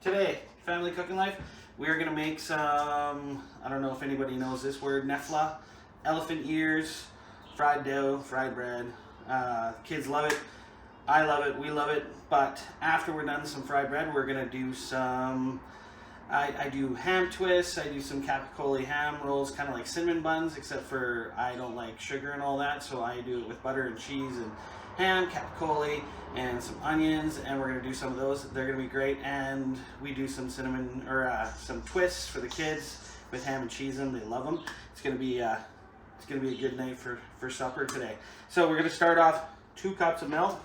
Today, Family Cooking Life, we are going to make some, I don't know if anybody knows this word, nefla, elephant ears, fried dough, fried bread. Kids love it. I love it. We love it. But after we're done some fried bread, we're going to do some, I do ham twists. I do some capicola ham rolls, kind of like cinnamon buns, except for I don't like sugar and all that. So I do it with butter and cheese and ham, capicola, and some onions, and we're gonna do some of those. They're gonna be great. And we do some cinnamon or some twists for the kids with ham and cheese in them. They love them. It's gonna be a good night for supper today. So we're gonna start off 2 cups of milk.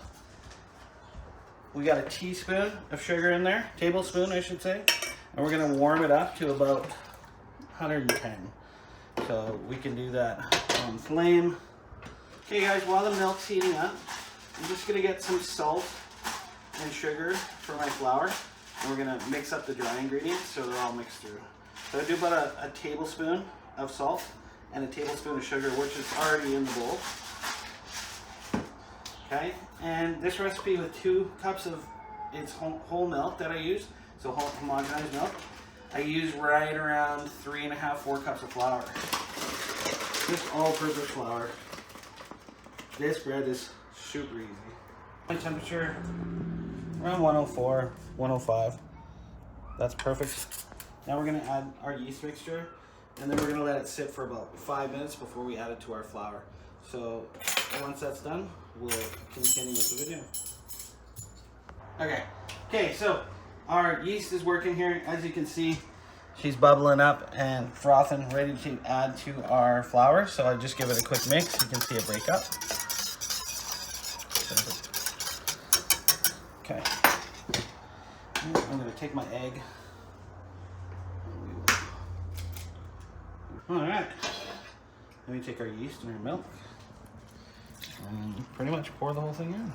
We got a teaspoon of sugar in there, tablespoon I should say, and we're gonna warm it up to about 110. So we can do that on flame. Okay guys, while the milk's heating up, I'm just gonna get some salt and sugar for my flour, and we're gonna mix up the dry ingredients so they're all mixed through. So I do about a tablespoon of salt and a tablespoon of sugar, which is already in the bowl. Okay, and this recipe with 2 cups of whole milk that I use, so whole homogenized milk, I use right around 3.5, 4 cups of flour. Just all-purpose flour. This bread is super easy. My temperature around 104, 105. That's perfect. Now we're gonna add our yeast mixture, and then we're gonna let it sit for about 5 minutes before we add it to our flour. So once that's done, we'll continue with the video. Okay, so our yeast is working here. As you can see, she's bubbling up and frothing, ready to add to our flour. So I just give it a quick mix. You can see it break up. Okay, I'm going to take my egg. All right, let me take our yeast and our milk and pretty much pour the whole thing in.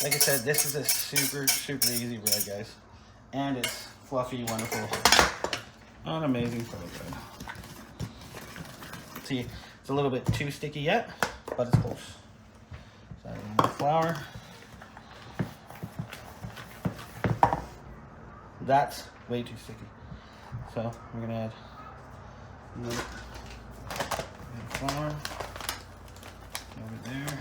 Like I said, this is a super easy bread, guys, and it's fluffy, wonderful, an amazing fried bread. See, it's a little bit too sticky yet, but it's close. So more flour. That's way too sticky. So we're gonna add a little flour over there.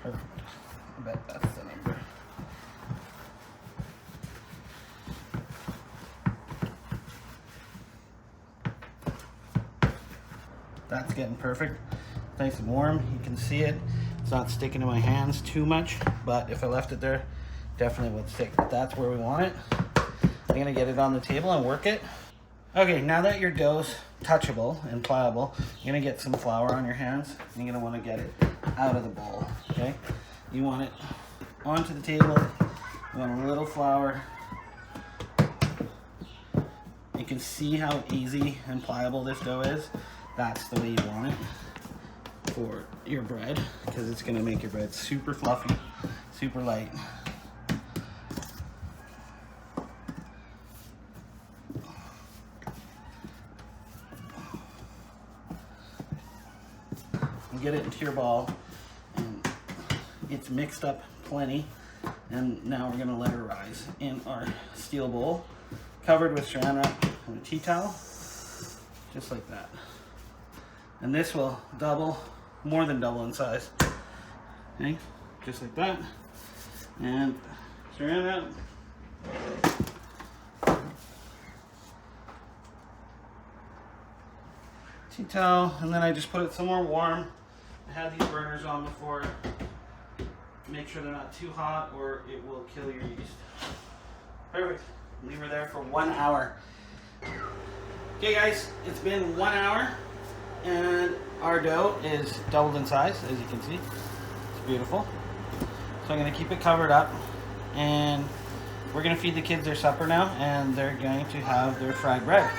Perfect. I bet that's the number. That's getting perfect. Nice and warm. You can see it. It's not sticking to my hands too much, but if I left it there, definitely would stick. That's where we want it. I'm gonna get it on the table and work it. Okay, now that your dough's touchable and pliable, you're gonna get some flour on your hands, and you're gonna wanna get it out of the bowl, okay? You want it onto the table. You want a little flour. You can see how easy and pliable this dough is. That's the way you want it for your bread, because it's gonna make your bread super fluffy, super light. You get it into your ball, and it's mixed up plenty, and now we're gonna let her rise in our steel bowl, covered with saran wrap and a tea towel, just like that. And this will double, more than double in size. Okay, just like that. And saran wrap. Tea towel, and then I just put it somewhere warm. I had these burners on before. Make sure they're not too hot or it will kill your yeast. Perfect. Leave her there for 1 hour. Okay guys, it's been 1 hour. And our dough is doubled in size, as you can see. It's beautiful. So I'm gonna keep it covered up, and we're gonna feed the kids their supper now, and they're going to have their fried bread.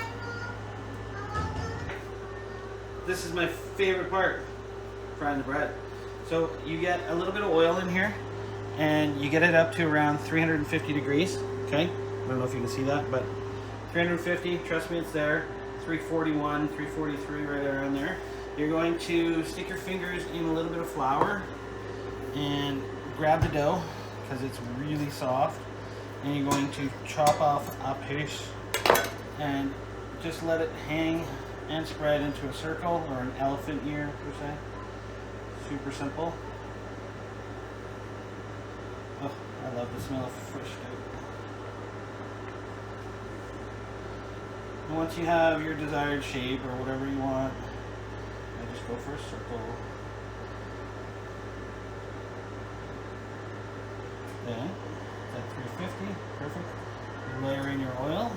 This is my favorite part, frying the bread. So you get a little bit of oil in here, and you get it up to around 350 degrees, okay? I don't know if you can see that, but 350, trust me, it's there. 341, 343, right around there. You're going to stick your fingers in a little bit of flour and grab the dough because it's really soft. And you're going to chop off a piece and just let it hang and spread into a circle or an elephant ear per se. Super simple. Oh, I love the smell of fresh dough. And once you have your desired shape or whatever you want, I just go for a circle. Then, at 350, perfect. You layer in your oil.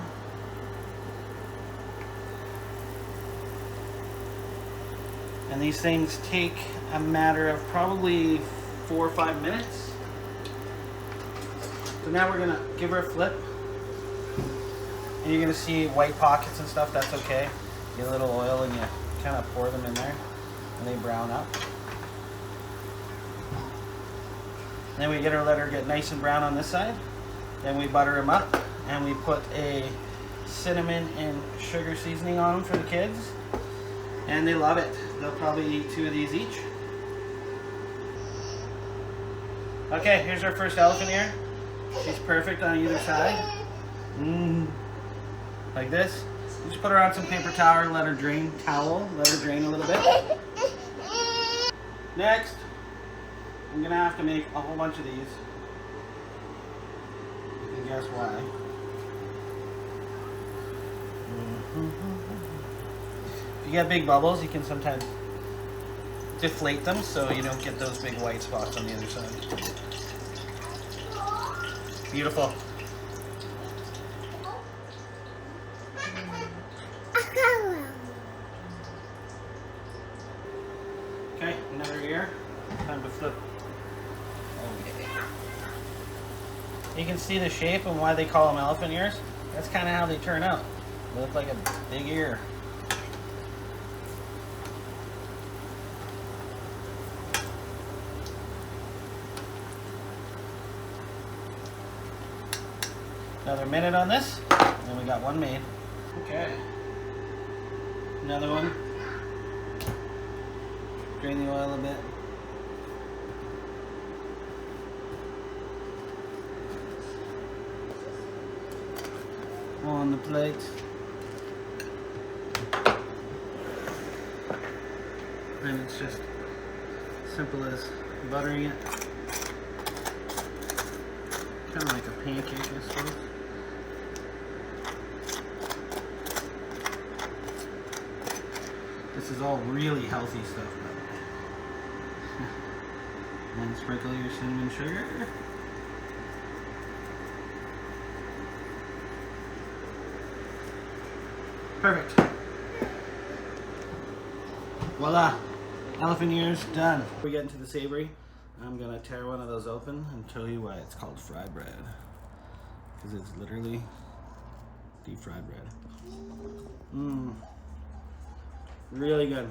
And these things take a matter of probably 4 or 5 minutes. So now we're gonna give her a flip. And you're gonna see white pockets and stuff, that's okay. Get a little oil and you kind of pour them in there and they brown up. Then we let her get nice and brown on this side. Then we butter them up and we put a cinnamon and sugar seasoning on them for the kids. And they love it. They'll probably eat 2 of these each. Okay, here's our first elephant ear. She's perfect on either side. Like this. You just put her on some paper towel and let her drain a little bit. Next, I'm gonna have to make a whole bunch of these. You can guess why. If you get big bubbles, you can sometimes deflate them so you don't get those big white spots on the other side. Beautiful. Okay, another ear. Time to flip. Okay. You can see the shape and why they call them elephant ears. That's kind of how they turn out. They look like a big ear. Another minute on this, and we got one made. Okay. Another one. Drain the oil a bit. On the plate. And it's just simple as buttering it. Kind of like a pancake, I suppose. This is all really healthy stuff, by the way. And sprinkle your cinnamon sugar. Perfect. Voila! Elephant ears done. We get into the savory. I'm gonna tear one of those open and tell you why it's called fry bread. Because it's literally deep fried bread. Really good.